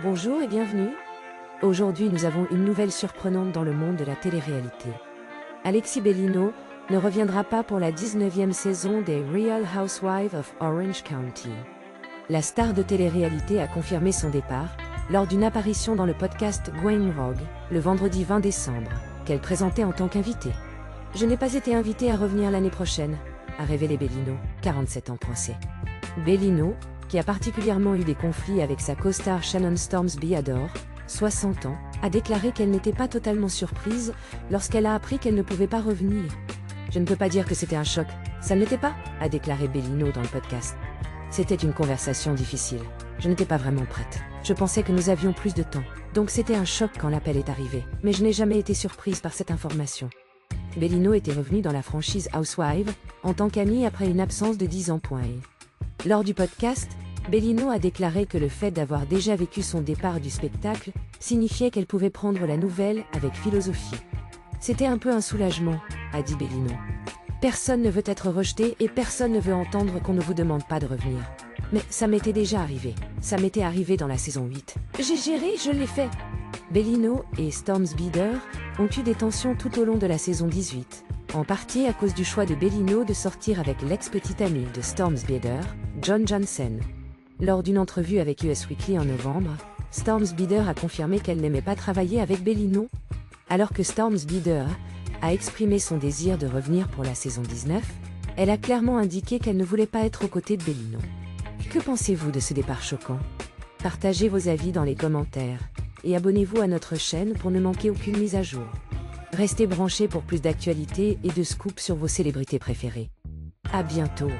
Bonjour et bienvenue. Aujourd'hui, nous avons une nouvelle surprenante dans le monde de la télé-réalité. Alexis Bellino ne reviendra pas pour la 19e saison des Real Housewives of Orange County. La star de télé-réalité a confirmé son départ lors d'une apparition dans le podcast Going Rogue, le vendredi 20 décembre, qu'elle présentait en tant qu'invitée. « Je n'ai pas été invitée à revenir l'année prochaine », a révélé Bellino, 47 ans. Bellino, qui a particulièrement eu des conflits avec sa co-star Shannon Storms-Beador, 60 ans, a déclaré qu'elle n'était pas totalement surprise lorsqu'elle a appris qu'elle ne pouvait pas revenir. « Je ne peux pas dire que c'était un choc, ça ne l'était pas », a déclaré Bellino dans le podcast. « C'était une conversation difficile. Je n'étais pas vraiment prête. Je pensais que nous avions plus de temps, donc c'était un choc quand l'appel est arrivé, mais je n'ai jamais été surprise par cette information. » Bellino était revenue dans la franchise Housewives en tant qu'amie après une absence de 10 ans. Lors du podcast, Bellino a déclaré que le fait d'avoir déjà vécu son départ du spectacle signifiait qu'elle pouvait prendre la nouvelle avec philosophie. « C'était un peu un soulagement », a dit Bellino. « Personne ne veut être rejeté et personne ne veut entendre qu'on ne vous demande pas de revenir. Mais ça m'était déjà arrivé. Ça m'était arrivé dans la saison 8. J'ai géré, je l'ai fait. » Bellino et Storms-Beador ont eu des tensions tout au long de la saison 18, en partie à cause du choix de Bellino de sortir avec l'ex-petit ami de Storms-Beador, John Janssen. Lors d'une entrevue avec Us Weekly en novembre, Storms-Beador a confirmé qu'elle n'aimait pas travailler avec Bellino, alors que Storms-Beador a exprimé son désir de revenir pour la saison 19, elle a clairement indiqué qu'elle ne voulait pas être aux côtés de Bellino. Que pensez-vous de ce départ choquant? Partagez vos avis dans les commentaires et abonnez-vous à notre chaîne pour ne manquer aucune mise à jour. Restez branchés pour plus d'actualités et de scoops sur vos célébrités préférées. À bientôt.